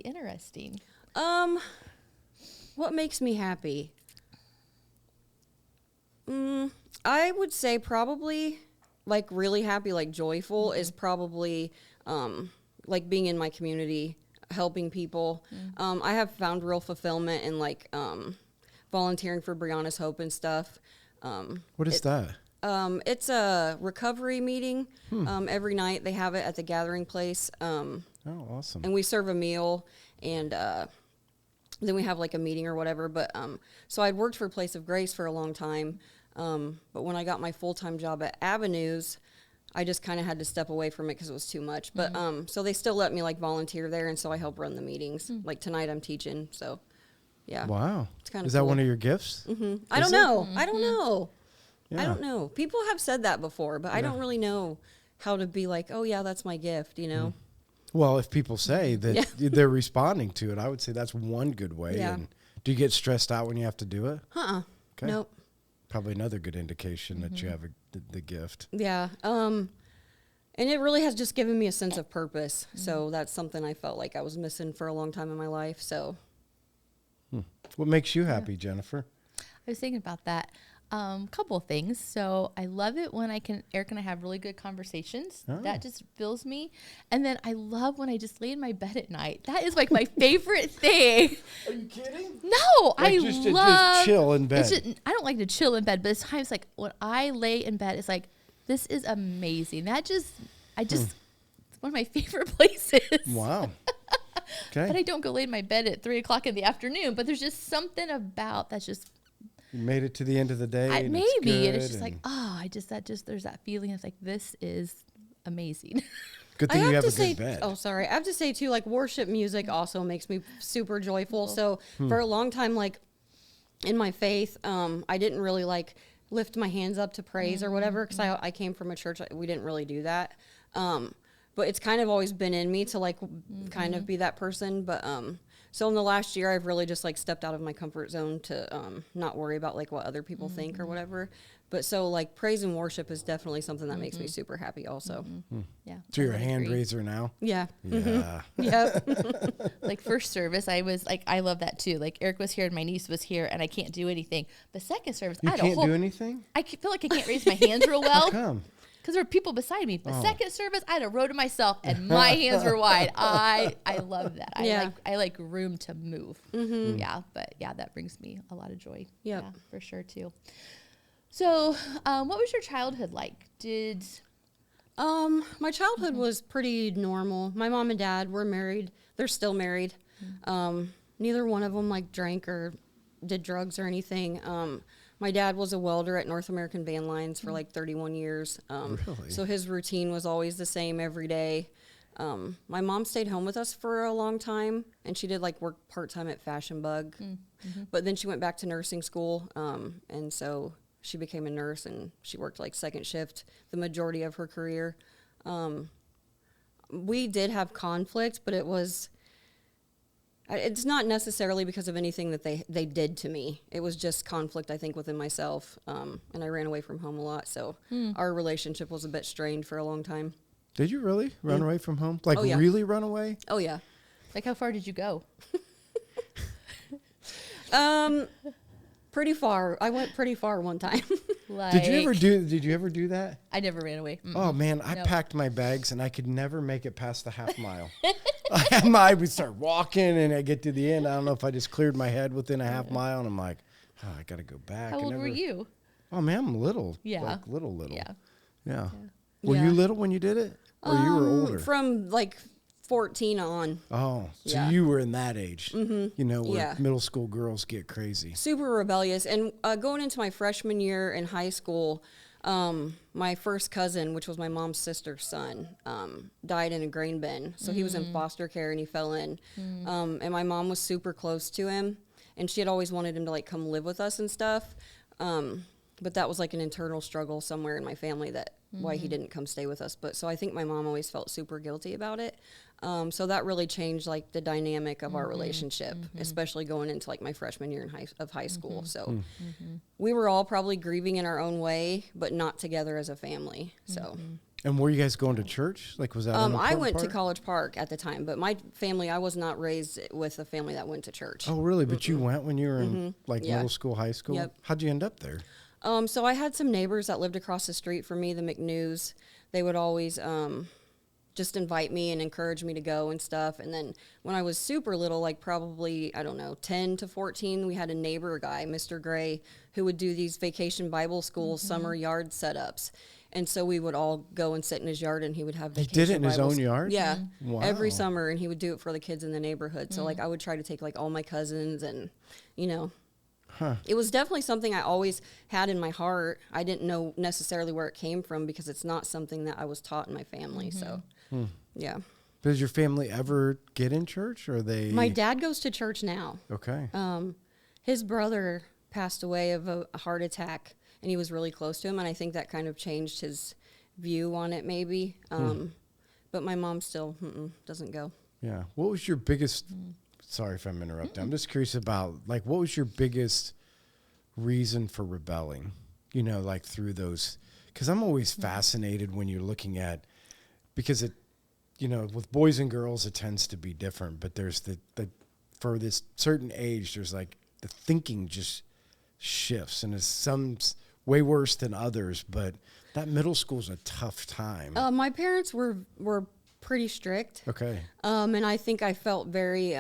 Interesting. What makes me happy? I would say probably like really happy, like joyful is probably like being in my community, helping people. I have found real fulfillment in like volunteering for Brianna's Hope and stuff. What is that? It's a recovery meeting. Every night they have it at the gathering place. Oh, awesome. And we serve a meal, and then we have like a meeting or whatever. But so I'd worked for Place of Grace for a long time. But when I got my full-time job at Avenues, I just kind of had to step away from it because it was too much. But so they still let me like volunteer there, and so I help run the meetings. Like tonight I'm teaching, so yeah. Wow. It's kind of Is that one of your gifts? I don't know. I don't know. Yeah. I don't know. People have said that before, but I don't really know how to be like, oh yeah, that's my gift, you know? Well, if people say that they're responding to it, I would say that's one good way. Yeah. And do you get stressed out when you have to do it? Okay. Nope. Probably another good indication that you have the gift. Yeah. And it really has just given me a sense of purpose. So that's something I felt like I was missing for a long time in my life. So. What makes you happy, Jennifer? I was thinking about that. Couple of things. So I love it when Eric and I have really good conversations. Oh. That just fills me. And then I love when I just lay in my bed at night. That is like my favorite thing. Are you kidding? No, Like I just love. chill in bed. It's just, I don't like to chill in bed, but it's times like when I lay in bed, it's like, this is amazing. It's one of my favorite places. Wow. Okay. But I don't go lay in my bed at 3:00 in the afternoon. But there's just something about that's just. You made it to the end of the day. And Maybe. And it's good just like, there's that feeling of like, this is amazing. good thing you have a good bed. Oh, sorry. I have to say too, like worship music also makes me super joyful. So for a long time, like in my faith, I didn't really like lift my hands up to praise or whatever. Cause I came from a church. We didn't really do that. But it's kind of always been in me to like kind of be that person. But, so in the last year, I've really just like stepped out of my comfort zone to not worry about like what other people think or whatever. But so like praise and worship is definitely something that makes me super happy also. Yeah. So you're I a would hand agree. raiser now? Yeah. Yeah. Yep. Like first service, I was like, I love that too. Like Eric was here and my niece was here and I can't do anything. But second service, You I had can't a whole, do anything? I feel like I can't raise my hands real How well. come? Because there were people beside me. But second service, I had a row to myself, and my hands were wide. I love that. I like room to move. Yeah, but yeah, that brings me a lot of joy. Yep. Yeah, for sure too. So, what was your childhood like? My childhood was pretty normal. My mom and dad were married. They're still married. Neither one of them like drank or did drugs or anything. My dad was a welder at North American Van Lines for like 31 years. Really? So his routine was always the same every day. My mom stayed home with us for a long time, and she did like work part-time at Fashion Bug. But then she went back to nursing school, and so she became a nurse, and she worked like second shift the majority of her career. We did have conflict, but it's not necessarily because of anything that they did to me. It was just conflict, I think, within myself. And I ran away from home a lot. So our relationship was a bit strained for a long time. Did you really run away from home? Like Oh, yeah. really run away? Oh, yeah. Like, how far did you go? Pretty far. I went pretty far one time. Like, Did you ever do that? I never ran away. Oh man, I Nope. packed my bags and I could never make it past the half mile. I would start walking and I get to the end. I don't know if I just cleared my head within a half mile and I'm like, oh, I got to go back. How old were you? Oh man, I'm little. Yeah. Like little. Yeah. Were Yeah. you little when you did it? Or you were older? From like 14 on. Oh, so Yeah. you were in that age, you know, where Yeah. middle school girls get crazy. Super rebellious. And going into my freshman year in high school, my first cousin, which was my mom's sister's son, died in a grain bin. So he was in foster care and he fell in. And my mom was super close to him, and she had always wanted him to like come live with us and stuff. But that was like an internal struggle somewhere in my family that why he didn't come stay with us. But so I think my mom always felt super guilty about it. So that really changed like the dynamic of our relationship, especially going into like my freshman year of high school. So we were all probably grieving in our own way, but not together as a family. So And were you guys going to church? Like, was that an I important went to part? College Park at the time, but my family, I was not raised with a family that went to church. Oh, really? But you went when you were in Yeah. middle school, high school? Yep. How'd you end up there? So I had some neighbors that lived across the street from me, the McNews. They would always just invite me and encourage me to go and stuff. And then when I was super little, like probably, I don't know, 10 to 14, we had a neighbor guy, Mr. Gray, who would do these vacation Bible school summer yard setups. And so we would all go and sit in his yard, and he would have He vacation did it in his Bible own s- yard? Yeah, Wow. every summer, and he would do it for the kids in the neighborhood. So like I would try to take like all my cousins, and it was definitely something I always had in my heart. I didn't know necessarily where it came from because it's not something that I was taught in my family. So yeah, Does your family ever get in church, or are they? my dad goes to church now. Okay. His brother passed away of a heart attack, and he was really close to him, and I think that kind of changed his view on it maybe. But my mom still doesn't go. Yeah. What was your biggest? Sorry if I'm interrupting. I'm just curious about like what was your biggest reason for rebelling? Like through those, because I'm always fascinated when you're looking at, because it, with boys and girls it tends to be different, but there's the for this certain age there's like the thinking just shifts, and it's some way worse than others, but that middle school is a tough time. My parents were pretty strict. Okay. And I think I felt very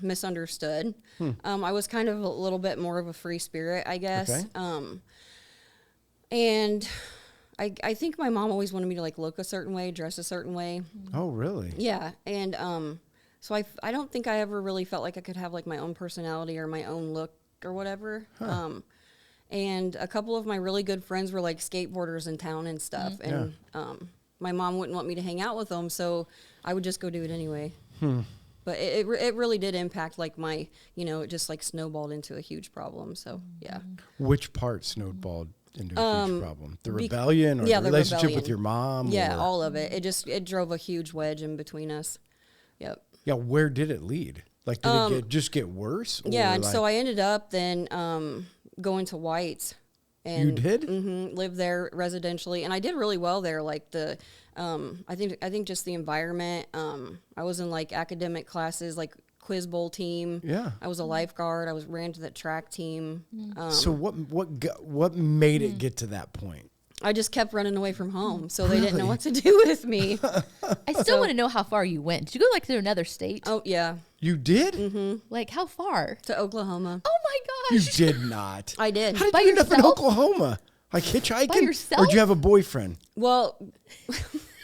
misunderstood. I was kind of a little bit more of a free spirit, I guess. Okay. And I think my mom always wanted me to like look a certain way, dress a certain way. Oh, really? Yeah. And so I don't think I ever really felt like I could have like my own personality or my own look or whatever. And a couple of my really good friends were like skateboarders in town and stuff. And my mom wouldn't want me to hang out with them, so I would just go do it anyway. But it really did impact like my, it just like snowballed into a huge problem. So yeah. Which part snowballed into a huge problem? The rebellion, or yeah, the the relationship rebellion. with your mom? Yeah, or- all of it. It drove a huge wedge in between us. Yep. Yeah, where did it lead? Like, did it just get worse? Yeah, or and like, so I ended up then going to White's. And, You did? Lived there residentially, and I did really well there. Like I think just the environment. I was in like academic classes, like quiz bowl team. Yeah. I was a lifeguard. I ran to the track team. So what made it get to that point? I just kept running away from home, so they didn't know what to do with me. I still want to know how far you went. Did you go like to another state? Oh yeah, You did? Like how far? to Oklahoma. Oh my You gosh. did not. I did. How did By you end up in yourself? Oklahoma? Like hitchhiking? By yourself? Or did you have a boyfriend? Well,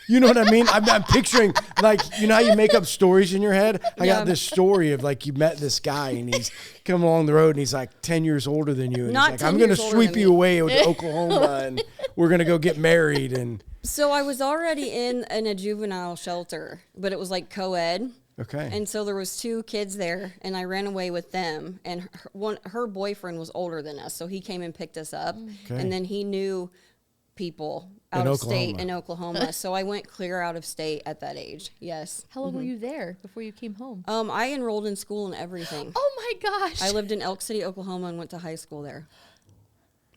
You know what I mean? I'm picturing, like, you know how you make up stories in your head? I Yeah. got this story of, like, you met this guy, and he's come along the road, and he's, like, 10 years older than you. And Not he's 10 like, I'm going to years older sweep than you me." away to Oklahoma, and we're going to go get married. And so I was already in a juvenile shelter, but it was like co-ed. okay. And so there was 2 kids there, and I ran away with them. And her boyfriend was older than us, so he came and picked us up. Okay. And then he knew people In out of state Oklahoma. in Oklahoma, so I went clear out of state at that age. Yes. How long were you there before you came home? I enrolled in school and everything. Oh my gosh. I lived in Elk City, Oklahoma, and went to high school there.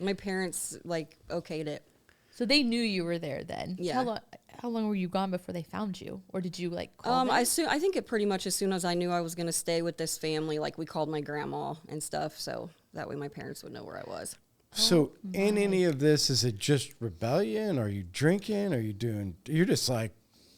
My parents like okayed it. So they knew you were there then. Yeah. How long were you gone before they found you? Or did you like call them? I think it pretty much as soon as I knew I was going to stay with this family, like we called my grandma and stuff, so that way my parents would know where I was. So in any of this, is it just rebellion? Are you drinking? Are you doing, you're just like,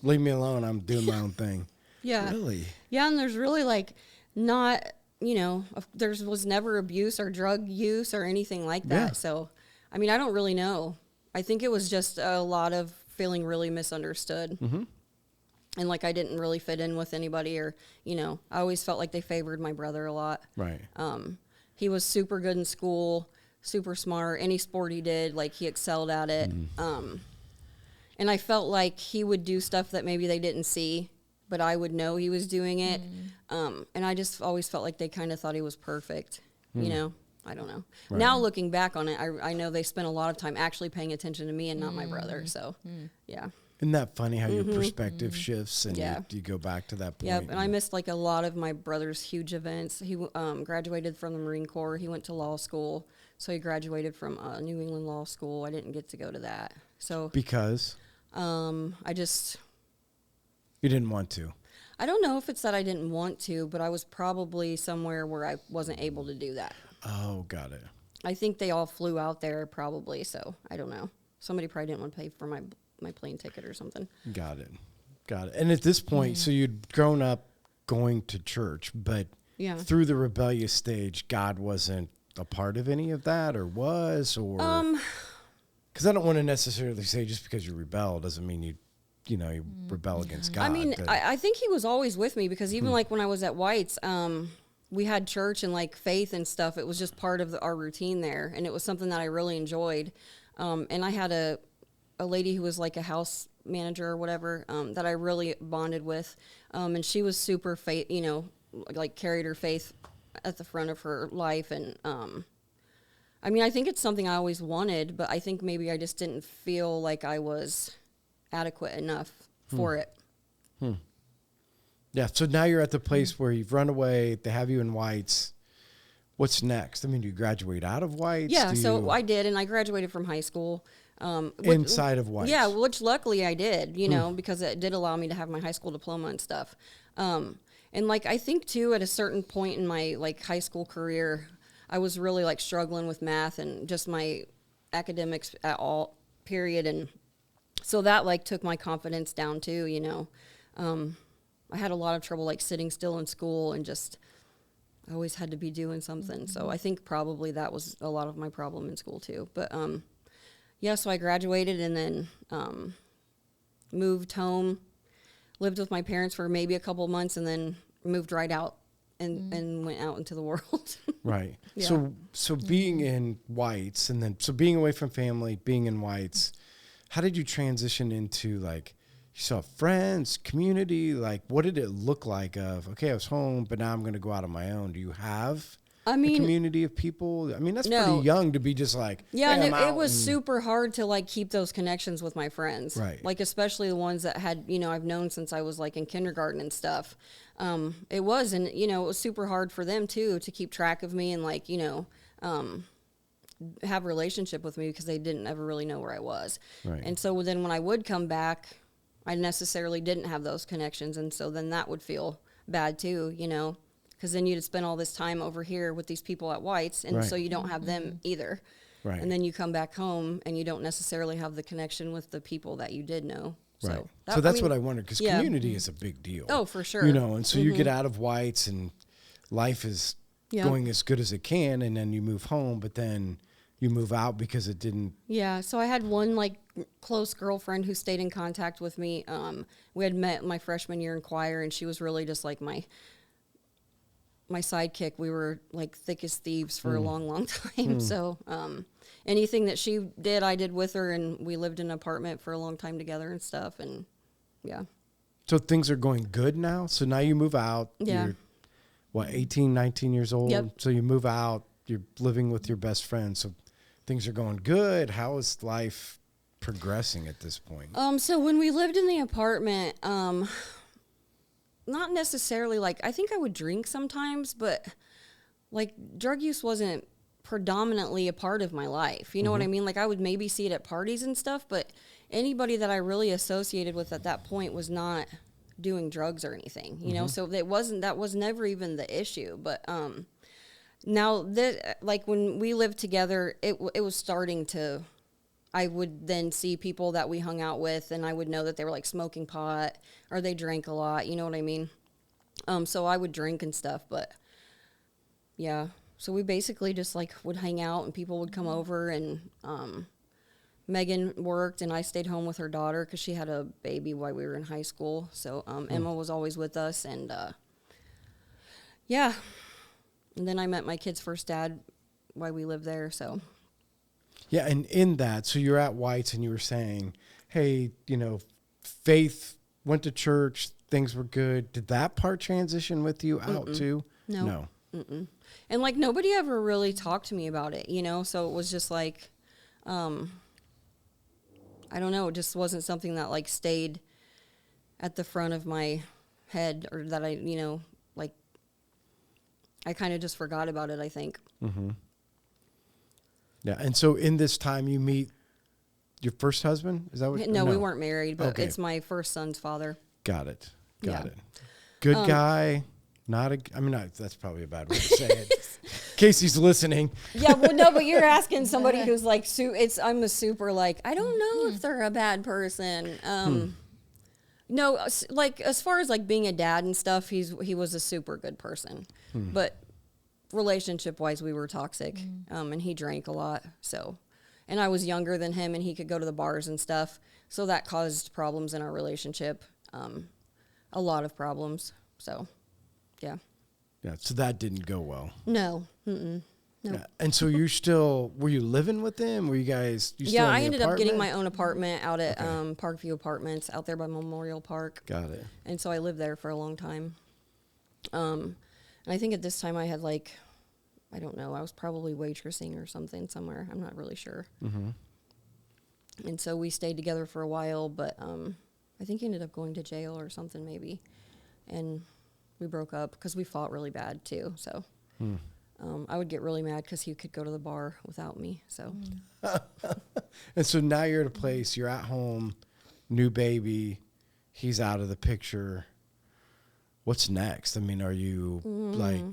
leave me alone, I'm doing my own thing. Yeah. Really? Yeah, and there's really like not, there was never abuse or drug use or anything like that. Yeah. So, I mean, I don't really know. I think it was just a lot of feeling really misunderstood. And like I didn't really fit in with anybody, or, I always felt like they favored my brother a lot. Right. He was super good in school, super smart. Any sport he did, like he excelled at it. And I felt like he would do stuff that maybe they didn't see, but I would know he was doing it. And I just always felt like they kind of thought he was perfect, I don't know. Right. Now looking back on it, I know they spent a lot of time actually paying attention to me and not my brother. So, yeah. Isn't that funny how your perspective shifts and Yeah. you go back to that point? Yep, and I missed like a lot of my brother's huge events. He graduated from the Marine Corps. He went to law school, so he graduated from New England Law School. I didn't get to go to that. So Because? I just... You didn't want to? I don't know if it's that I didn't want to, but I was probably somewhere where I wasn't able to do that. Oh, got it. I think they all flew out there probably, so I don't know. Somebody probably didn't want to pay for my plane ticket or something. Got it. And at this point, so you'd grown up going to church, but through the rebellious stage, God wasn't a part of any of that, or was, or... Because I don't want to necessarily say just because you rebel doesn't mean you rebel against God. I mean, I think he was always with me, because even like when I was at White's, we had church and like faith and stuff. It was just part of our routine there, and it was something that I really enjoyed. And I had a lady who was like a house manager or whatever, that I really bonded with, and she was super faith, like carried her faith at the front of her life. And I mean, I think it's something I always wanted, but I think maybe I just didn't feel like I was adequate enough for it. Yeah, so now you're at the place where you've run away, they have you in White's. What's next? I mean, do you graduate out of White's? Yeah, so I did, and I graduated from high school. Inside of White's? Yeah, which luckily I did, because it did allow me to have my high school diploma and stuff. And like, I think too, at a certain point in my like high school career, I was really like struggling with math and just my academics at all, period. And so that like took my confidence down too, I had a lot of trouble like sitting still in school, and just I always had to be doing something. So I think probably that was a lot of my problem in school too. But so I graduated and then moved home, lived with my parents for maybe a couple months, and then moved right out and went out into the world. Right. Yeah. So being in White's, and then so being away from family, being in White's, how did you transition into like, you saw friends, community? Like, what did it look like of, okay, I was home, but now I'm going to go out on my own? Do you have a community of people? I mean, that's pretty young to be just like, yeah, hey, and it was super hard to like keep those connections with my friends. Right. Like, especially the ones that had, I've known since I was like in kindergarten and stuff. It was, and, it was super hard for them too, to keep track of me and like, have a relationship with me, because they didn't ever really know where I was. Right. And so then when I would come back, I necessarily didn't have those connections, and so then that would feel bad too, because then you'd spend all this time over here with these people at White's, and so you don't have them either. Right. And then you come back home, and you don't necessarily have the connection with the people that you did know. Right. So that's what I wondered, because community is a big deal. Oh, for sure. And so you get out of White's, and life is going as good as it can, and then you move home, but then you move out because it didn't. Yeah. So I had one like close girlfriend who stayed in contact with me. We had met my freshman year in choir, and she was really just like my sidekick. We were like thick as thieves for a long, long time. So anything that she did, I did with her, and we lived in an apartment for a long time together and stuff. And So things are going good now? So now you move out. Yeah. You're, 18, 19 years old? Yep. So you move out. You're living with your best friend. So things are going good. How is life progressing at this point? So when we lived in the apartment, not necessarily like, I think I would drink sometimes, but like drug use wasn't predominantly a part of my life. You know what I mean? Like, I would maybe see it at parties and stuff, but anybody that I really associated with at that point was not doing drugs or anything, so that was never even the issue. But now that, like, when we lived together, it was starting to, I would then see people that we hung out with, and I would know that they were like smoking pot or they drank a lot, you know what I mean? So I would drink and stuff, but yeah. So we basically just like would hang out, and people would come over, and Megan worked, and I stayed home with her daughter because she had a baby while we were in high school. So Emma was always with us, and yeah. And then I met my kid's first dad while we lived there, so. Yeah, and in that, so you're at White's, and you were saying, hey, Faith went to church, things were good. Did that part transition with you out too? No. And like, nobody ever really talked to me about it, so it was just like, I don't know, it just wasn't something that like stayed at the front of my head, or that I, like, I kind of just forgot about it, I think. Yeah, and so in this time you meet your first husband? Is that what? No, we weren't married, but Okay. it's my first son's father. Got it. Yeah. Good guy. That's probably a bad way to say it. Casey's listening. Yeah, well, no, but you're asking somebody who's like, I'm a super, like, I don't know if they're a bad person. No, like, as far as, like, being a dad and stuff, he was a super good person. But relationship-wise, we were toxic, and he drank a lot, so. And I was younger than him, and he could go to the bars and stuff, so that caused problems in our relationship, a lot of problems, so. Yeah. Yeah. So that didn't go well. No. No. Yeah. And so were you living with them? Were you guys? Yeah, I ended up getting my own apartment out at Parkview Apartments out there by Memorial Park. Got it. And so I lived there for a long time. And I think at this time I had I don't know, I was probably waitressing or something somewhere. I'm not really sure. Mm-hmm. And so we stayed together for a while, but I think he ended up going to jail or something maybe. And we broke up because we fought really bad too. So I would get really mad because he could go to the bar without me. So, and so now you're at a place. You're at home, new baby. He's out of the picture. What's next? I mean, are you like?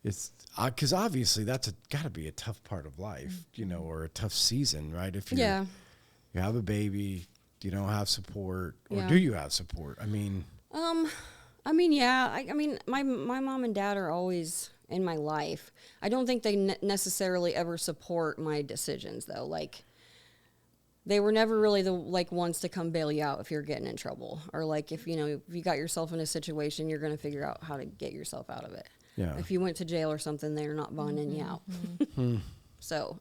It's because obviously that's got to be a tough part of life, or a tough season, right? If you have a baby, you don't have support, or do you have support? I mean. My mom and dad are always in my life. I don't think they necessarily ever support my decisions, though. Like, they were never really the ones to come bail you out if you're getting in trouble, or if you got yourself in a situation, you're going to figure out how to get yourself out of it. Yeah. If you went to jail or something, they're not bonding you out. So,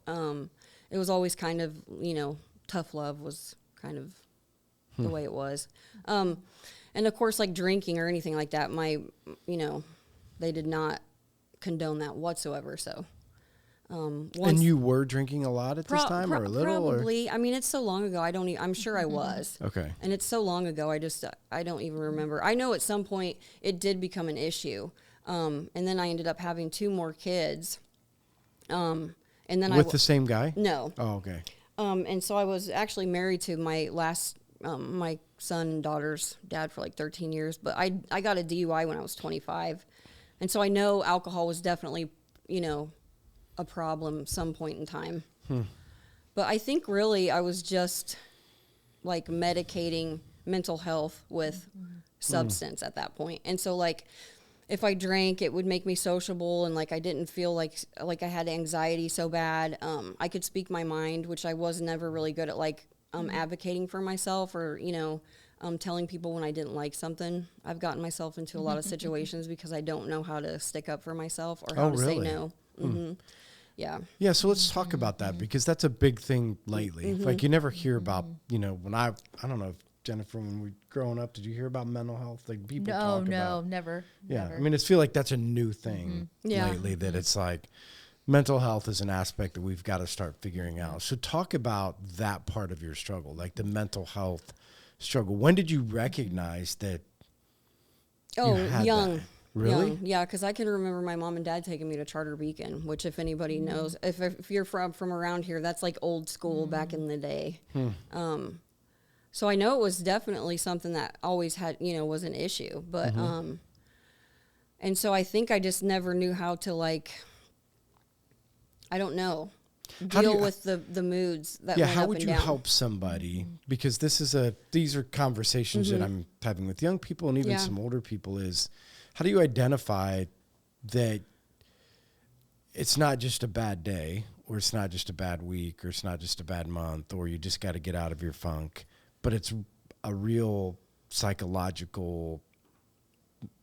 it was always kind of tough love was kind of the way it was. And of course, drinking or anything like that, they did not condone that whatsoever. So, and you were drinking a lot at this time, or a little? Probably. Or? I mean, it's so long ago. I'm sure I was. Okay. And it's so long ago. I don't even remember. I know at some point it did become an issue, and then I ended up having 2 more kids. And then with the same guy? No. Oh, okay. And so I was actually married to my last. My son and daughter's dad for 13 years, but I got a DUI when I was 25. And so I know alcohol was definitely, a problem some point in time. But I think really I was just medicating mental health with substance at that point. And so if I drank, it would make me sociable, and I didn't feel like I had anxiety so bad. I could speak my mind, which I was never really good at advocating for myself, or telling people when I didn't like something. I've gotten myself into a lot of situations because I don't know how to stick up for myself or how to say no. Yeah. So let's talk about that, because that's a big thing lately. You never hear about, when I don't know if Jennifer, when we growing up, did you hear about mental health? People talk about. Never. Yeah. Never. I mean, I feel like that's a new thing lately, that it's mental health is an aspect that we've got to start figuring out. So talk about that part of your struggle, the mental health struggle. When did you recognize that? Oh, young. That? Really? Young. Yeah, because I can remember my mom and dad taking me to Charter Beacon, which if anybody knows, if you're from around here, that's old school back in the day. So I know it was definitely something that always had, was an issue. But, and so I think I just never knew how to I don't know, deal with the moods that went up and down. How would you help somebody? Because these are conversations that I'm having with young people and even some older people, is how do you identify that it's not just a bad day, or it's not just a bad week, or it's not just a bad month, or you just got to get out of your funk, but it's a real psychological,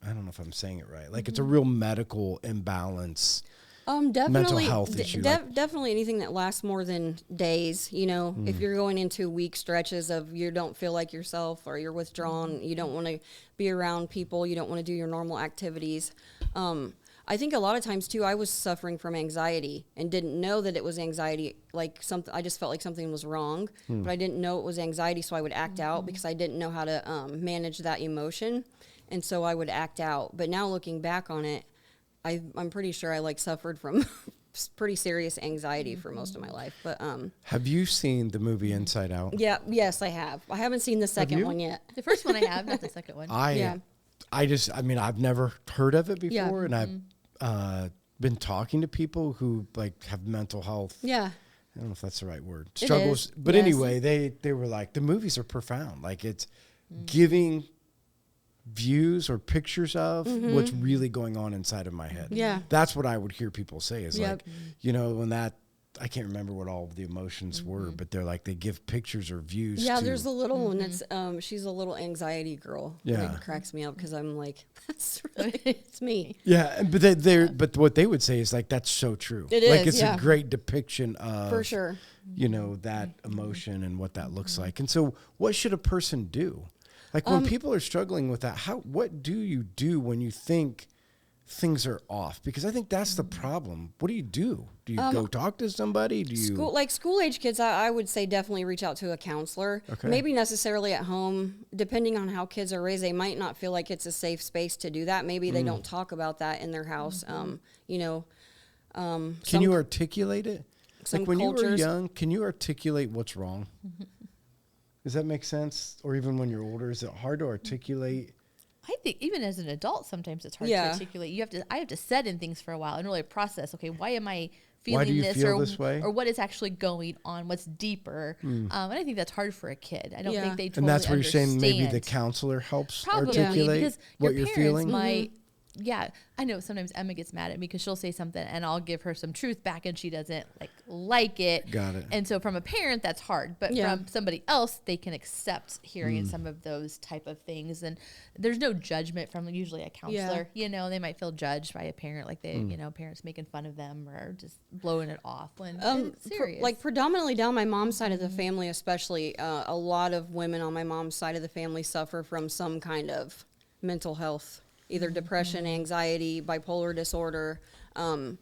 I don't know if I'm saying it right, it's a real medical imbalance. Definitely, mental health issue. Definitely anything that lasts more than days. If you're going into week stretches of you don't feel like yourself, or you're withdrawn, you don't want to be around people, you don't want to do your normal activities. I think a lot of times too, I was suffering from anxiety and didn't know that it was anxiety. I just felt like something was wrong, but I didn't know it was anxiety, so I would act out because I didn't know how to manage that emotion, and so I would act out. But now looking back on it, I'm pretty sure I suffered from pretty serious anxiety for most of my life. But have you seen the movie Inside Out? yes, I have. I haven't seen the second one yet. The first one I have, not the second one. I mean, I've never heard of it before, and I've been talking to people who like have mental health. Yeah. I don't know if that's the right word. Struggles. But anyway, they were like, the movies are profound. Like it's giving views or pictures of what's really going on inside of my head. Yeah. That's what I would hear people say is like, you know, when that, I can't remember what all of the emotions were, but they're like, they give pictures or views. Yeah, there's a little one that's, she's a little anxiety girl. Yeah. It cracks me up because I'm like, that's really, it's me. Yeah, but but what they would say is like, that's so true. It like, is, it's a great depiction of, for sure, you know, that emotion and what that looks like. And so what should a person do? Like when people are struggling with that, what do you do when you think things are off? Because I think that's the problem. What do you do? Do you go talk to somebody? Do you school age kids? I would say definitely reach out to a counselor. Okay. Maybe necessarily at home, depending on how kids are raised, they might not feel like it's a safe space to do that. Maybe they don't talk about that in their house. You know, can you articulate it? Some like when you were cultures- young, can you articulate what's wrong? Does that make sense? Or even when you're older, is it hard to articulate? I think even as an adult, sometimes it's hard Yeah. to articulate. I have to set in things for a while and really process. Okay, why am I feeling Why do you this, feel or this way? or what is actually going on? What's deeper? And I think that's hard for a kid. I don't think they totally And that's where you're saying maybe the understand. counselor helps Probably articulate because what your you're parents feeling. might. Yeah, I know sometimes Emma gets mad at me because she'll say something and I'll give her some truth back and she doesn't like it. Got it. And so from a parent, that's hard. But from somebody else, they can accept hearing some of those type of things. And there's no judgment from usually a counselor. You know, they might feel judged by a parent, like they, you know, parents making fun of them or just blowing it off when it's serious. like predominantly down my mom's side of the family, especially, a lot of women on my mom's side of the family suffer from some kind of mental health, either depression, anxiety, bipolar disorder. And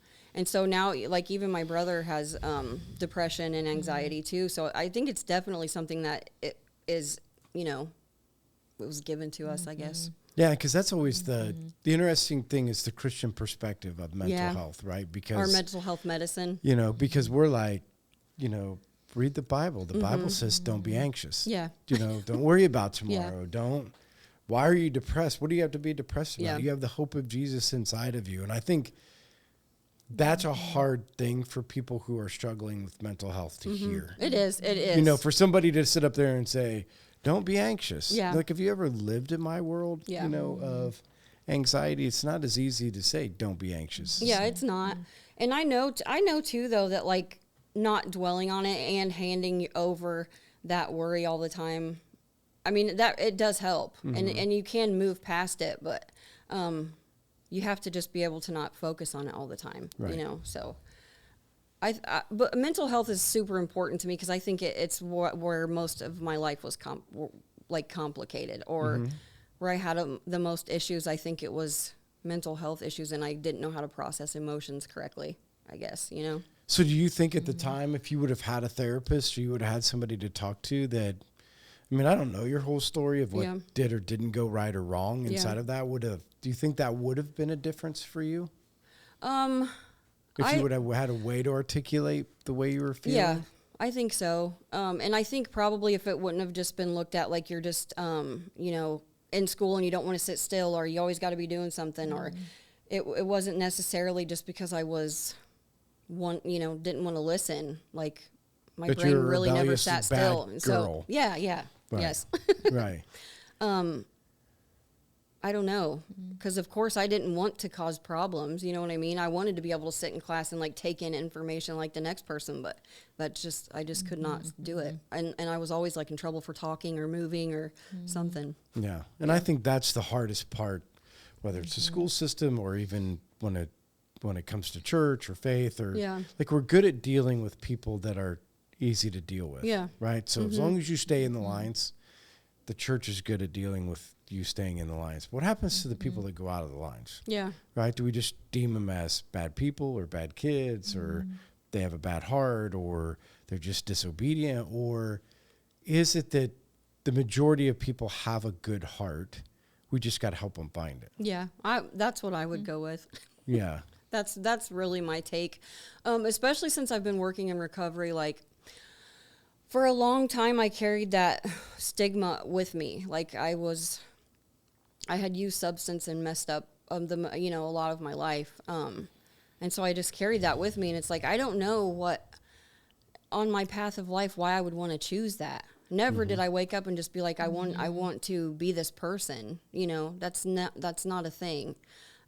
so now, like, even my brother has depression and anxiety too. So I think it's definitely something that it is, you know, it was given to us, I guess. Yeah, because that's always the interesting thing is the Christian perspective of mental health, right? Because Or mental health medicine. you know, because we're like, you know, read the Bible. The Bible says don't be anxious. Yeah. You know, don't worry about tomorrow. Why are you depressed? What do you have to be depressed about? Yeah. You have the hope of Jesus inside of you. And I think that's a hard thing for people who are struggling with mental health to hear. It is. You know, for somebody to sit up there and say, don't be anxious. Yeah. Like, have you ever lived in my world, Yeah. you know, of anxiety? It's not as easy to say, don't be anxious. Yeah, it's not. And I know too, though, that like not dwelling on it and handing over that worry all the time, I mean, that it does help, and you can move past it, but you have to just be able to not focus on it all the time, Right. you know. So, but mental health is super important to me because I think it's where most of my life was complicated, or where I had the most issues. I think it was mental health issues, and I didn't know how to process emotions correctly, I guess, you know. So do you think at the time, if you would have had a therapist or you would have had somebody to talk to that, I mean, I don't know your whole story of what did or didn't go right or wrong inside of that do you think that would have been a difference for you? If you would have had a way to articulate the way you were feeling? Yeah, I think so. And I think probably if it wouldn't have just been looked at like you're just, you know, in school and you don't want to sit still, or you always got to be doing something, or it wasn't necessarily just because I was didn't want to listen. Like my But brain you're a really never rebellious, sat bad still. And girl. so yeah, Right. yes. Right. I don't know, because of course I didn't want to cause problems. You know what I mean? I wanted to be able to sit in class and like take in information like the next person, but I just could not do it. And I was always like in trouble for talking or moving or something. Yeah. And I think that's the hardest part, whether it's the school system or even when it comes to church or faith or like we're good at dealing with people that are easy to deal with. Yeah. Right. So as long as you stay in the lines, the church is good at dealing with you staying in the lines. What happens to the people that go out of the lines? Yeah. Right? Do we just deem them as bad people or bad kids or they have a bad heart or they're just disobedient? Or is it that the majority of people have a good heart? We just got to help them find it. Yeah. That's what I would go with. Yeah. That's really my take, especially since I've been working in recovery. Like, for a long time, I carried that stigma with me. Like, I had used substance and messed up a lot of my life, and so I just carried that with me. And it's like, I don't know what on my path of life why I would want to choose that. Never did I wake up and just be like, I want to be this person. You know, that's not a thing.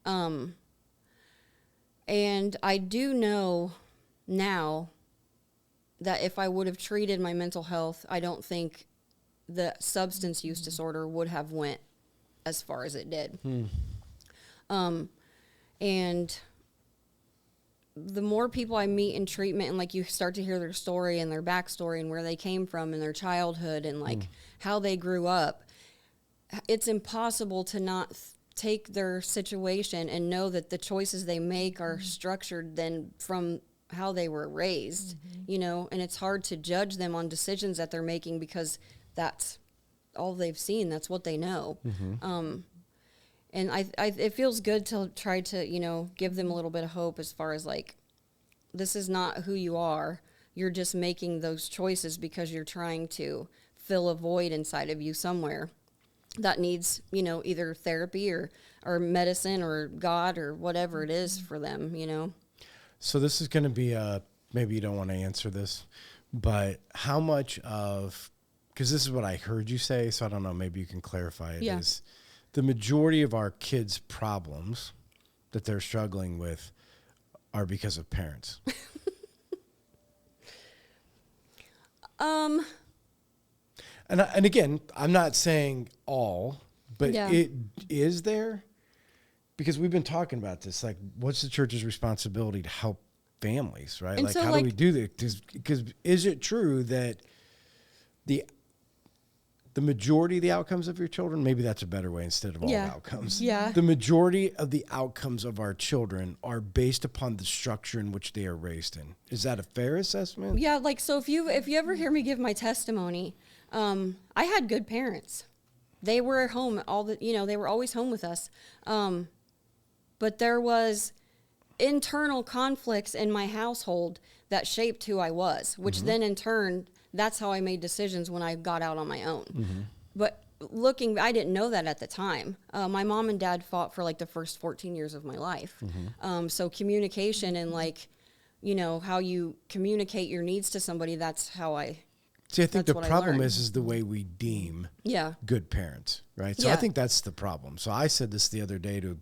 And I do know now that if I would have treated my mental health, I don't think the substance use disorder would have went as far as it did. And the more people I meet in treatment, and like you start to hear their story and their backstory and where they came from and their childhood and like how they grew up, it's impossible to not take their situation and know that the choices they make are structured then from how they were raised, you know, and it's hard to judge them on decisions that they're making because that's all they've seen. That's what they know. And it feels good to try to, you know, give them a little bit of hope as far as like, this is not who you are. You're just making those choices because you're trying to fill a void inside of you somewhere that needs, you know, either therapy or medicine or God or whatever it is for them, you know. So this is going to be maybe you don't want to answer this, but how much of, because this is what I heard you say, so I don't know, maybe you can clarify it, is the majority of our kids' problems that they're struggling with are because of parents. And again, I'm not saying all, but it is there, because we've been talking about this. Like, what's the church's responsibility to help families, right? And like, so, how do we do this? Because is it true that the majority of the outcomes of your children, maybe that's a better way instead of all outcomes. Yeah. The majority of the outcomes of our children are based upon the structure in which they are raised in. Is that a fair assessment? Yeah, like, so if you ever hear me give my testimony, I had good parents. They were at home they were always home with us. But there was internal conflicts in my household that shaped who I was, which then in turn, that's how I made decisions when I got out on my own. But I didn't know that at the time. My mom and dad fought for like the first 14 years of my life. So communication and like, you know, how you communicate your needs to somebody, that's how I... See, I think the problem is the way we deem good parents, right? So I think that's the problem. So I said this the other day to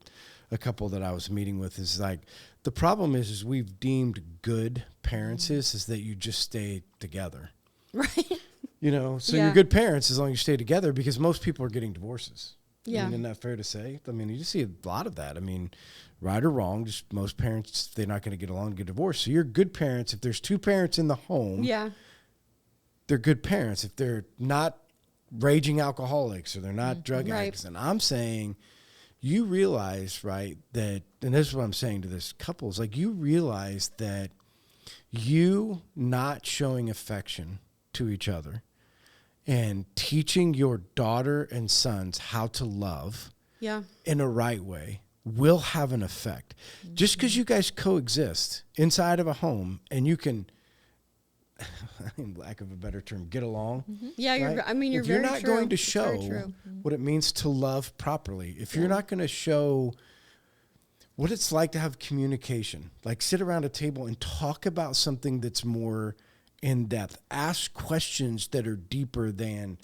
a couple that I was meeting with, is like, the problem is we've deemed good parents is that you just stay together. Right. You know, so you're good parents as long as you stay together, because most people are getting divorces. Yeah. I mean, isn't that fair to say? I mean, you see a lot of that. I mean, right or wrong, just most parents, they're not going to get along and get divorced. So you're good parents. If there's two parents in the home, they're good parents. If they're not raging alcoholics or they're not drug addicts. And I'm saying, you realize, right, that, and this is what I'm saying to this couple, is like, you realize that you not showing affection to each other and teaching your daughter and sons how to love in a right way will have an effect. Just because you guys coexist inside of a home and you can, in lack of a better term, get along. Yeah, right? you're if very you're not true. going to show what it means to love properly, if you're not going to show what it's like to have communication, like sit around a table and talk about something that's more in depth, ask questions that are deeper than,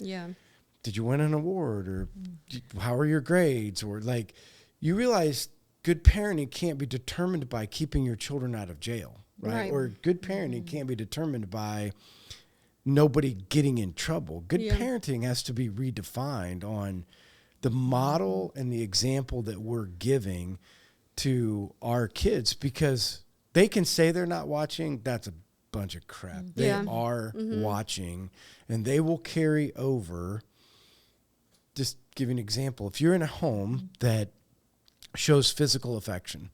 did you win an award, or how are your grades, or like, you realize good parenting can't be determined by keeping your children out of jail, right? Or good parenting can't be determined by nobody getting in trouble. Good parenting has to be redefined on the model and the example that we're giving to our kids, because they can say they're not watching. That's a bunch of crap. They are watching, and they will carry over. Just give you an example. If you're in a home that shows physical affection,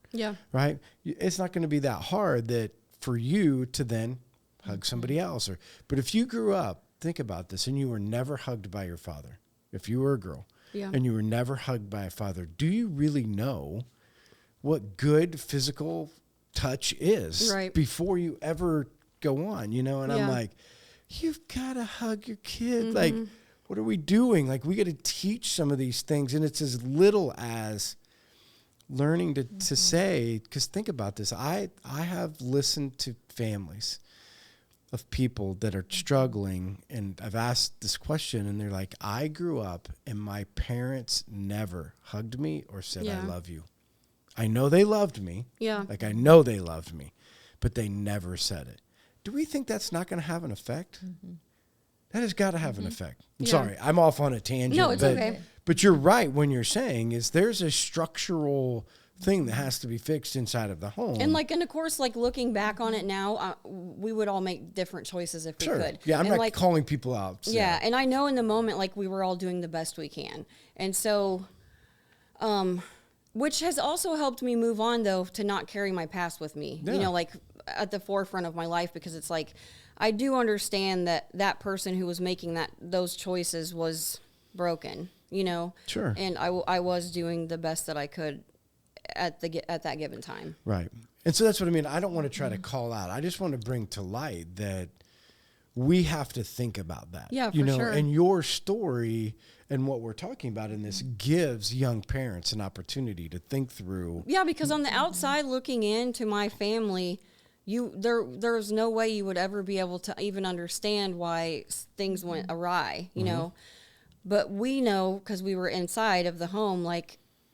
right? It's not going to be that hard that for you to then hug somebody else. But if you grew up, think about this, and you were never hugged by your father, if you were a girl, and you were never hugged by a father, do you really know what good physical touch is Right. before you ever go on, you know? And I'm like, you've got to hug your kid. Like, what are we doing? Like, we got to teach some of these things. And it's as little as learning to say, because think about this. I have listened to families of people that are struggling, and I've asked this question, and they're like, I grew up and my parents never hugged me or said, I love you. I know they loved me. Yeah. Like, I know they loved me, but they never said it. Do we think that's not going to have an effect? That has got to have an effect. I'm sorry, I'm off on a tangent. No, it's okay. But you're right when you're saying is there's a structural thing that has to be fixed inside of the home. And of course, looking back on it now, we would all make different choices if we could. Yeah, I'm and not calling people out. So. Yeah, and I know in the moment, we were all doing the best we can. And so, which has also helped me move on, though, to not carry my past with me, at the forefront of my life, because it's I do understand that person who was making those choices was broken, Sure. And I was doing the best that I could at that given time. Right. And so that's what I mean. I don't want to try to call out. I just want to bring to light that we have to think about that. Yeah, for sure. And your story and what we're talking about in this gives young parents an opportunity to think through. Yeah, because on the outside looking into my family, there's no way you would ever be able to even understand why things went awry, you know. But we know, because we were inside of the home,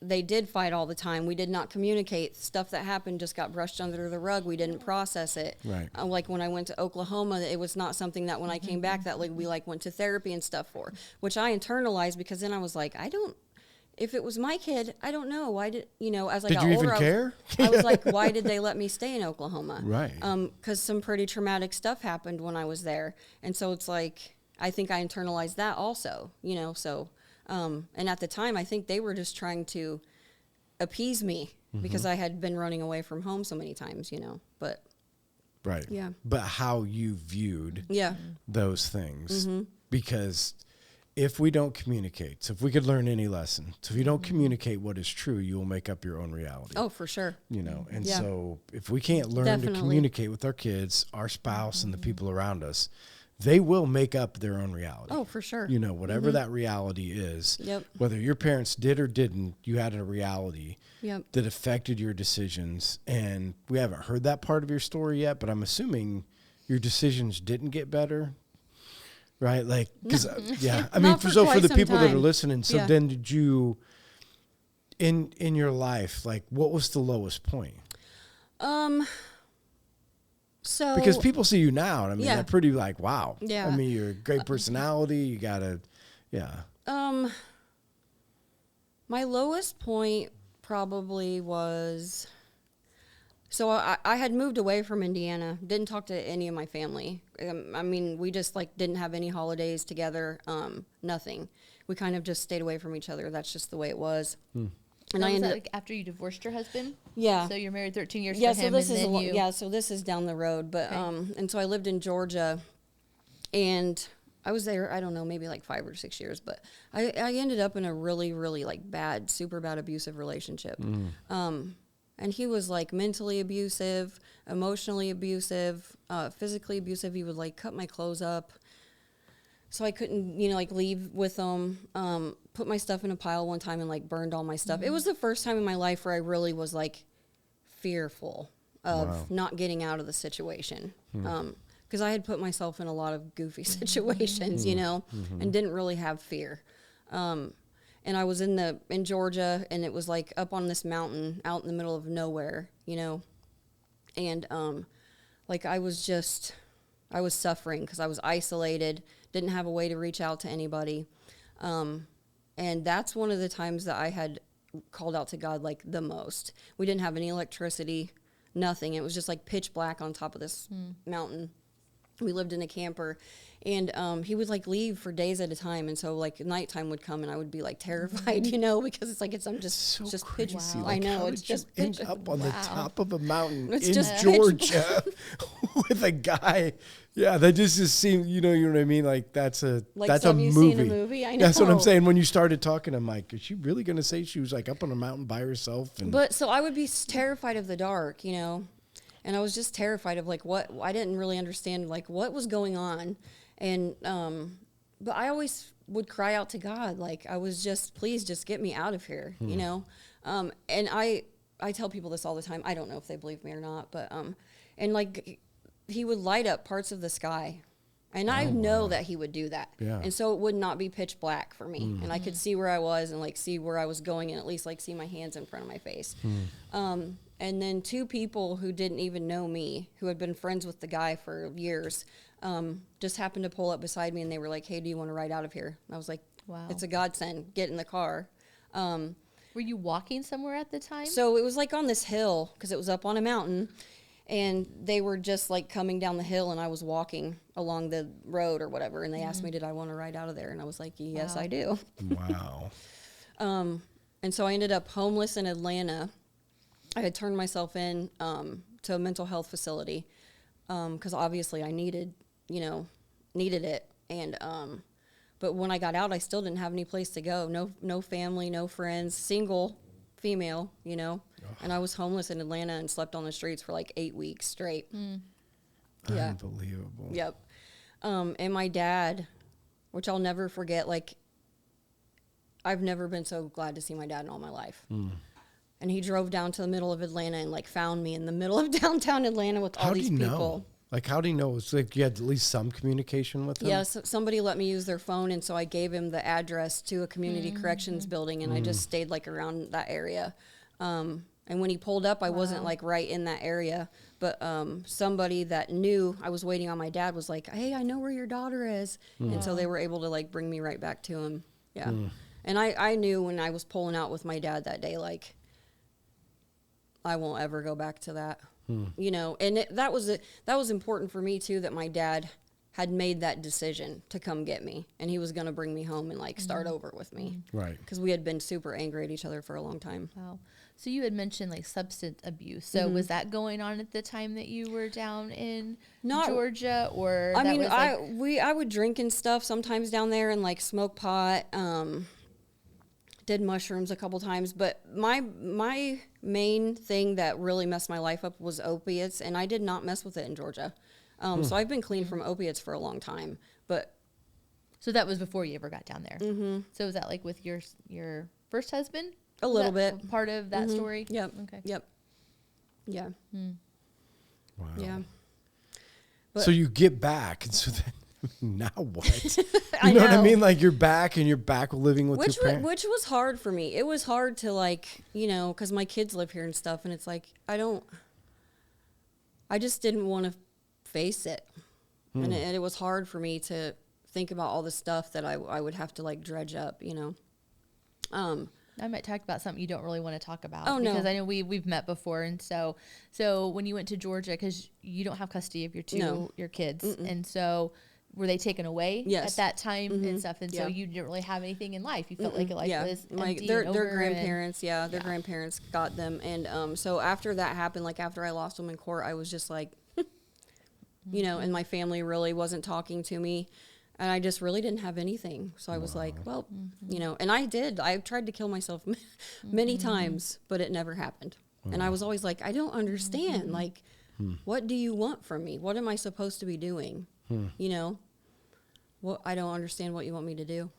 they did fight all the time. We did not communicate. Stuff that happened just got brushed under the rug. We didn't process it. Right. When I went to Oklahoma, it was not something that when I came back that we went to therapy and stuff for, which I internalized, because then I was like, if it was my kid, I don't know. Why did, as I did got you older, even care? I was like, why did they let me stay in Oklahoma? Right. Because some pretty traumatic stuff happened when I was there. And so it's I think I internalized that also, so... and at the time, I think they were just trying to appease me because I had been running away from home so many times, but. Right. Yeah. But how you viewed those things. Because if we don't communicate, so if we could learn any lesson, so if you don't communicate what is true, you will make up your own reality. Oh, for sure. And so if we can't learn to communicate with our kids, our spouse, and the people around us, they will make up their own reality. Oh, for sure. Whatever that reality is, Yep. whether your parents did or didn't, you had a reality Yep. that affected your decisions. And we haven't heard that part of your story yet, but I'm assuming your decisions didn't get better, right? Because, I mean, for the people that are listening, so then did you, in your life, what was the lowest point? So because people see you now, and I mean, they're pretty wow. Yeah. I mean, you're a great personality. You gotta, my lowest point probably was, so I had moved away from Indiana, didn't talk to any of my family. I mean, we just didn't have any holidays together, nothing. We kind of just stayed away from each other. That's just the way it was. And I ended up after you divorced your husband. Yeah. So you're married 13 years yeah, to so him, this and is then you. so this is down the road, but Okay. and so I lived in Georgia, and I was there, I don't know, maybe 5 or 6 years, but I ended up in a really, really bad, super bad abusive relationship. And he was mentally abusive, emotionally abusive, physically abusive. He would cut my clothes up, so I couldn't, leave with him. Put my stuff in a pile one time and burned all my stuff. It was the first time in my life where I really was fearful of not getting out of the situation. Because I had put myself in a lot of goofy situations, and didn't really have fear. And I was in Georgia, and it was up on this mountain out in the middle of nowhere, and I was suffering because I was isolated, didn't have a way to reach out to anybody. And that's one of the times that I had called out to God the most. We didn't have any electricity, nothing. It was just pitch black on top of this mountain. We lived in a camper, and he would like leave for days at a time, and so like nighttime would come, and I would be like terrified, you know, because it's like I'm just crazy. pitch. Like, I know how it's did you just end pitch. up on the top of a mountain It's in just Georgia with a guy. Yeah, that just seemed, you know what I mean? Like that's a something you see in a movie. I know. That's what I'm saying. When you started talking, I'm like, is she really going to say she was like up on a mountain by herself? And But so I would be terrified of the dark, you know, and I was just terrified of like what I didn't really understand, like what was going on. And, but I always would cry out to God. Like I was just, please just get me out of here, you know? And I tell people this all the time. I don't know if they believe me or not, but, and like he would light up parts of the sky. And I know that he would do that. Yeah. And so it would not be pitch black for me. And I could see where I was and like see where I was going and at least like see my hands in front of my face. And then 2 people who didn't even know me, who had been friends with the guy for years, just happened to pull up beside me and they were like, hey, do you want to ride out of here? And I was like, Wow. It's a godsend. Get in the car. Were you walking somewhere at the time? So it was like on this hill because it was up on a mountain. And they were just like coming down the hill and I was walking along the road or whatever. And they asked me, did I want to ride out of there? And I was like, yes, I do. wow. And so I ended up homeless in Atlanta. I had turned myself in to a mental health facility because obviously I needed it. And but when I got out, I still didn't have any place to go. No family, no friends, single female, you know. And I was homeless in Atlanta and slept on the streets for like 8 weeks straight. Yeah. Unbelievable. Yep. And my dad, which I'll never forget, like, I've never been so glad to see my dad in all my life. And he drove down to the middle of Atlanta and like found me in the middle of downtown Atlanta with all these people. Know? Like, how do you know? It's like you had at least some communication with him? Yeah, so somebody let me use their phone, and so I gave him the address to a community corrections building, and I just stayed like around that area. And when he pulled up, I wasn't like right in that area, but somebody that knew I was waiting on my dad was like, hey, I know where your daughter is. And so they were able to like bring me right back to him. Yeah. And I knew when I was pulling out with my dad that day, like, I won't ever go back to that, you know, and that was important for me too, that my dad had made that decision to come get me, and he was going to bring me home and like start over with me. Right. Because we had been super angry at each other for a long time. Wow. So you had mentioned like substance abuse. So was that going on at the time that you were down in Georgia, or I mean, I would drink and stuff sometimes down there and like smoke pot, did mushrooms a couple times, but my main thing that really messed my life up was opiates, and I did not mess with it in Georgia. So I've been clean from opiates for a long time, but so that was before you ever got down there. So was that like with your first husband? A little bit. Part of that story? Yep. Okay. Yep. Yeah. Wow. Yeah. So you get back, and so then now what? I You know what I know. mean? Like you're back living with your parents. Which was hard for me. It was hard to like, you know, because my kids live here and stuff, and it's like I just didn't want to face it, and it was hard for me to think about all the stuff that I would have to like dredge up, you know. I might talk about something you don't really want to talk about. Oh, no. Because I know we've met before, and so when you went to Georgia, because you don't have custody of your kids, and so were they taken away at that time and stuff, and so you didn't really have anything in life. You felt like life was empty. Their and over grandparents, their grandparents got them, and so after that happened, like after I lost them in court, I was just like, you know, and my family really wasn't talking to me. And I just really didn't have anything. So I was like, well, you know, and I tried to kill myself many times, but it never happened. And I was always like, I don't understand. Like, what do you want from me? What am I supposed to be doing? You know, I don't understand what you want me to do.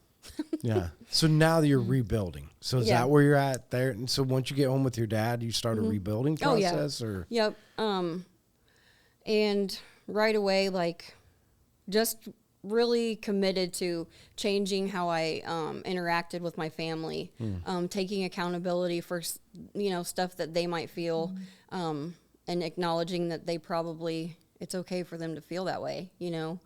Yeah. So now that you're rebuilding. So is that where you're at there? And so once you get home with your dad, you start a rebuilding process or? Yep. And right away, like, just really committed to changing how I interacted with my family, taking accountability for, you know, stuff that they might feel, and acknowledging that it's okay for them to feel that way, you know,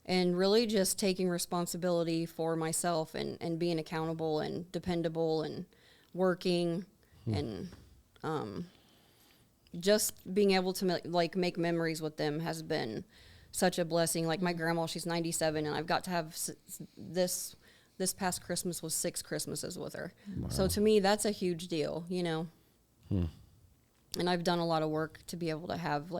and really just taking responsibility for myself and being accountable and dependable and working and just being able to like make memories with them has been such a blessing. Like my grandma, she's 97, and I've got to have this past Christmas was 6 Christmases with her. Wow. So to me, that's a huge deal, you know. And I've done a lot of work to be able to have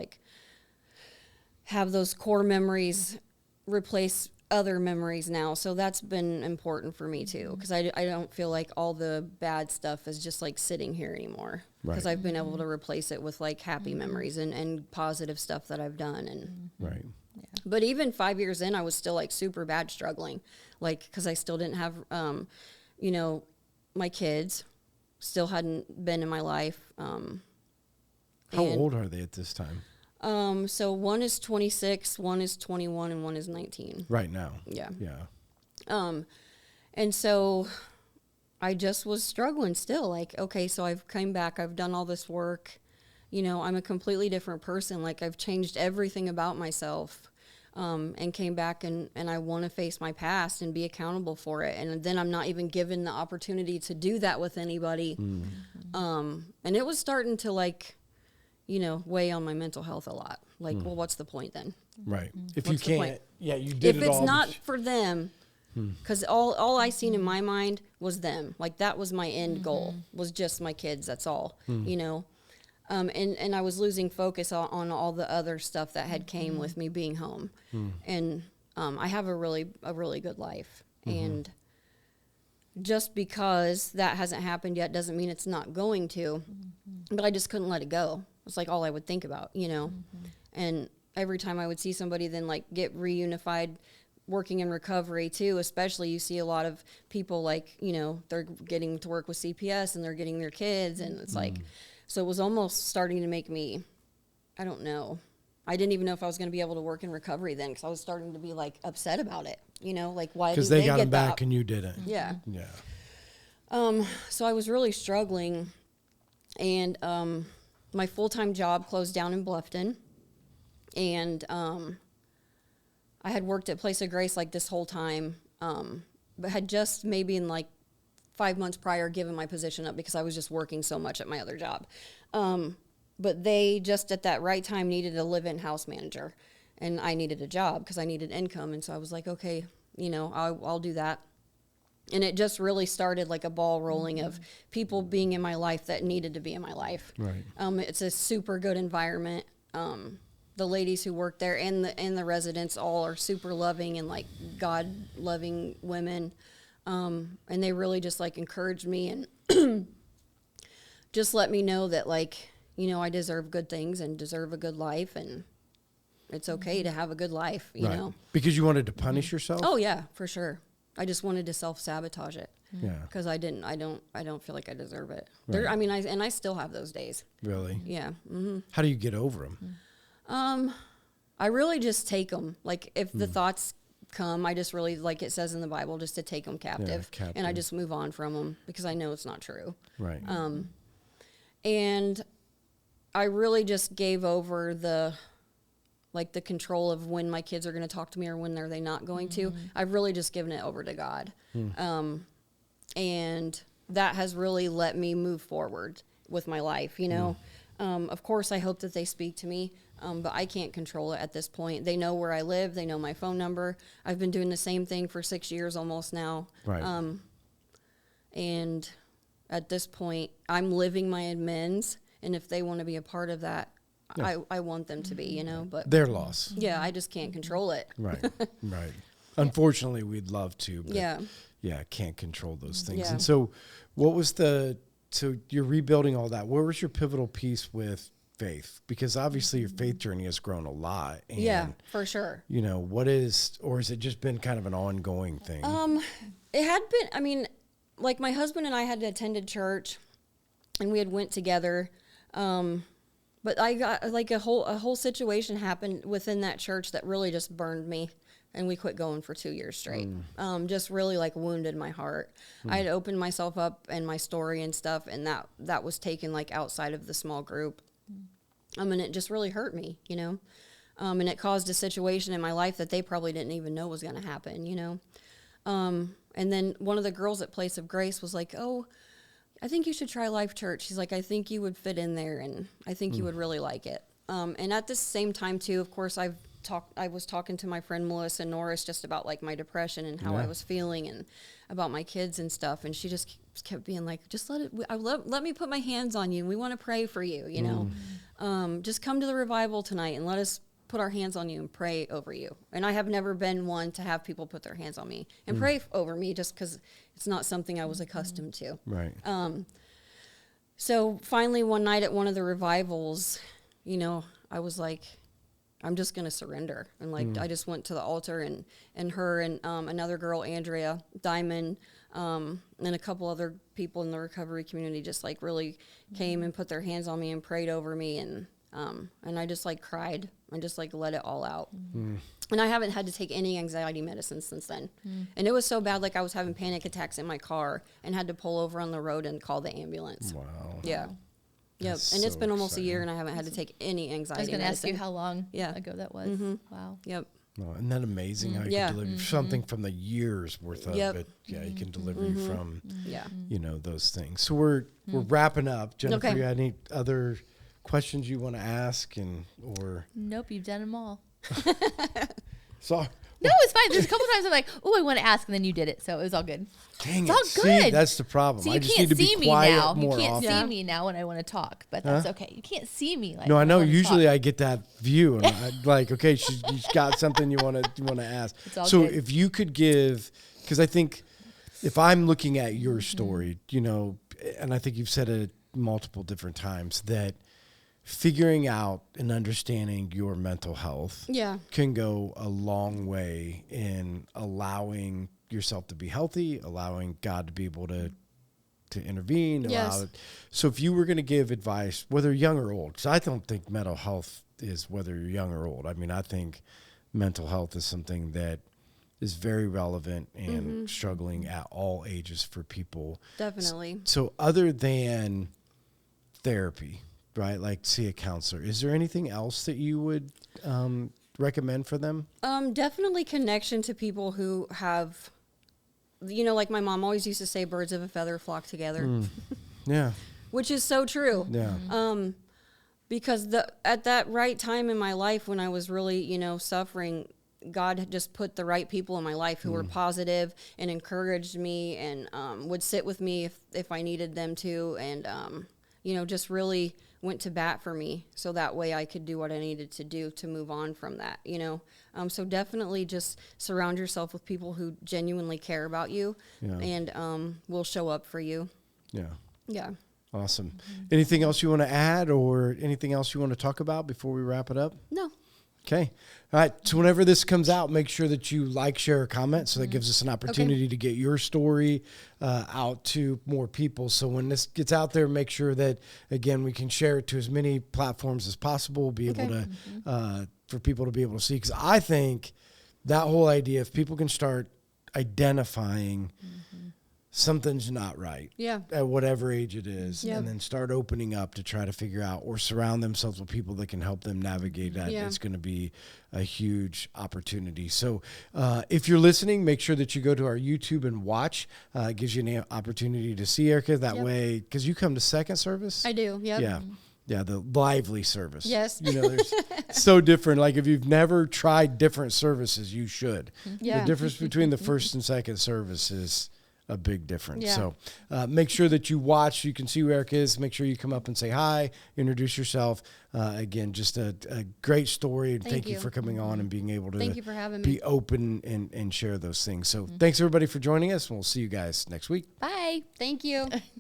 those core memories replace other memories now. So that's been important for me too, because I don't feel like all the bad stuff is just like sitting here anymore, because I've been able to replace it with like happy memories and positive stuff that I've done. And yeah. But even 5 years in, I was still like super bad struggling, like because I still didn't have you know, my kids still hadn't been in my life. How old are they at this time? So one is 26, one is 21, and one is 19. Right now. Yeah. Yeah. And so I just was struggling still. Like, okay, so I've come back, I've done all this work. You know, I'm a completely different person. Like, I've changed everything about myself, and came back and I want to face my past and be accountable for it. And then I'm not even given the opportunity to do that with anybody. And it was starting to like, you know, weigh on my mental health a lot. Like, well, what's the point then? Right. If you can't, you did if it all. If it's not for them, because all I seen in my mind was them. Like, that was my end goal, was just my kids. That's all, you know. And I was losing focus on all the other stuff that had came with me being home. And I have a really good life. And just because that hasn't happened yet doesn't mean it's not going to. But I just couldn't let it go. It's like all I would think about, you know. And every time I would see somebody then like get reunified working in recovery too, especially you see a lot of people like, you know, they're getting to work with CPS and they're getting their kids, and it's like, so it was almost starting to make me, I don't know. I didn't even know if I was going to be able to work in recovery then, because I was starting to be like upset about it, you know, like why? Because they got them back and you didn't. Yeah. Yeah. So I was really struggling, and my full-time job closed down in Bluffton, and I had worked at Place of Grace like this whole time, but had just maybe in like 5 months prior given my position up because I was just working so much at my other job. But they just at that right time needed a live-in house manager, and I needed a job because I needed income. And so I was like, okay, you know, I'll do that. And it just really started like a ball rolling of people being in my life that needed to be in my life. Right. It's a super good environment. The ladies who work there and the residents all are super loving and like God-loving women. And they really just like encouraged me and just let me know that like, you know, I deserve good things and deserve a good life, and it's okay to have a good life, you know. Because you wanted to punish yourself? Oh yeah, for sure. I just wanted to self-sabotage it. Yeah. Because I don't feel like I deserve it. Right. I still have those days. Really? Yeah. How do you get over them? I really just take them. Like if the thoughts come, I just really, like it says in the Bible, just to take them captive. And I just move on from them because I know it's not true. Right. And I really just gave over the control of when my kids are going to talk to me or when are they not going to. I've really just given it over to God. And that has really let me move forward with my life, you know. Of course, I hope that they speak to me, but I can't control it at this point. They know where I live. They know my phone number. I've been doing the same thing for 6 years almost now. Right. And at this point, I'm living my amends. And if they want to be a part of that, I want them to be, you know, but their loss. Yeah, I just can't control it. Right. Unfortunately, we'd love to, but yeah, can't control those things. Yeah. And so so you're rebuilding all that. Where was your pivotal piece with faith? Because obviously your faith journey has grown a lot. And, yeah, for sure. You know, or has it just been kind of an ongoing thing? It had been, I mean, like my husband and I had attended church and we had went together. But I got like a whole situation happened within that church that really just burned me, and we quit going for 2 years straight. Just really like wounded my heart. I had opened myself up and my story and stuff, and that was taken like outside of the small group. And it just really hurt me, you know. And it caused a situation in my life that they probably didn't even know was going to happen, you know. And then one of the girls at Place of Grace was like, "Oh, I think you should try Life Church. He's like, I think you would fit in there, and I think you would really like it. And at the same time, too, of course, I was talking to my friend Melissa Norris just about like my depression and how I was feeling and about my kids and stuff. And she just kept being like, just let me put my hands on you. We want to pray for you, you know. Just come to the revival tonight and let us put our hands on you and pray over you. And I have never been one to have people put their hands on me and pray over me, just because it's not something I was accustomed to. Right. So finally one night at one of the revivals, you know, I was like, I'm just going to surrender. And like, I just went to the altar, and her and another girl, Andrea Diamond, and a couple other people in the recovery community just like really came and put their hands on me and prayed over me. And I just like cried and just like let it all out. And I haven't had to take any anxiety medicine since then. And it was so bad, like I was having panic attacks in my car and had to pull over on the road and call the ambulance. Wow. Yeah. Yep. That's and it's so been almost exciting. a year, and I haven't had to take any anxiety I was going to ask medicine. you how long ago that was. Wow. Yep. Oh, isn't that amazing how you can deliver something from the years worth of it? Yeah, you can deliver you from, you know, those things. So we're wrapping up. Jennifer, you got any other questions you want to ask, or Nope, you've done them all. so No, it's fine. There's a couple times I'm like, oh, I want to ask, and then you did it, so it was all good. dang It's it. all good. See, that's the problem. So I you just can't need to see be me quiet now. more You can't often. see me now when I want to talk, but that's okay. You can't see me like. No, I when know. wanna Usually, talk. I get that view, and I'm like, okay, she's got something you want to ask. It's all So, good. if you could give, because I think if I'm looking at your story, you know, and I think you've said it multiple different times, that figuring out and understanding your mental health can go a long way in allowing yourself to be healthy, allowing God to be able to intervene. Yes. So if you were going to give advice, whether young or old, because I don't think mental health is whether you're young or old. I mean, I think mental health is something that is very relevant and struggling at all ages for people. Definitely. So other than therapy, right, like see a counselor, is there anything else that you would recommend for them? Definitely connection to people who have, you know, like my mom always used to say, birds of a feather flock together. Yeah. Which is so true. Yeah. Because at that right time in my life when I was really, you know, suffering, God had just put the right people in my life who were positive and encouraged me and would sit with me if I needed them to, and you know, just really went to bat for me so that way I could do what I needed to do to move on from that, you know. So definitely just surround yourself with people who genuinely care about you and will show up for you. Yeah. Yeah. Awesome. Anything else you want to add, or anything else you want to talk about before we wrap it up? No. Okay. All right. So whenever this comes out, make sure that you like, share, or comment. So that gives us an opportunity to get your story out to more people. So when this gets out there, make sure that, again, we can share it to as many platforms as possible, be able to, for people to be able to see. Because I think that whole idea, if people can start identifying something's not right at whatever age it is, and then start opening up to try to figure out or surround themselves with people that can help them navigate that, it's going to be a huge opportunity. So if you're listening, make sure that you go to our YouTube and watch. It gives you an opportunity to see Erika that way, because you come to second service. I do. Yep. Yeah, the lively service. Yes. You know, there's so different. Like if you've never tried different services, you should. The difference between the first and second service is a big difference. So make sure that you watch. You can see who Erika is. Make sure you come up and say hi, introduce yourself. Again, just a great story. And thank you for coming on and being able to Thank you for having be me. open and share those things. So thanks everybody for joining us, and we'll see you guys next week. Bye. Thank you.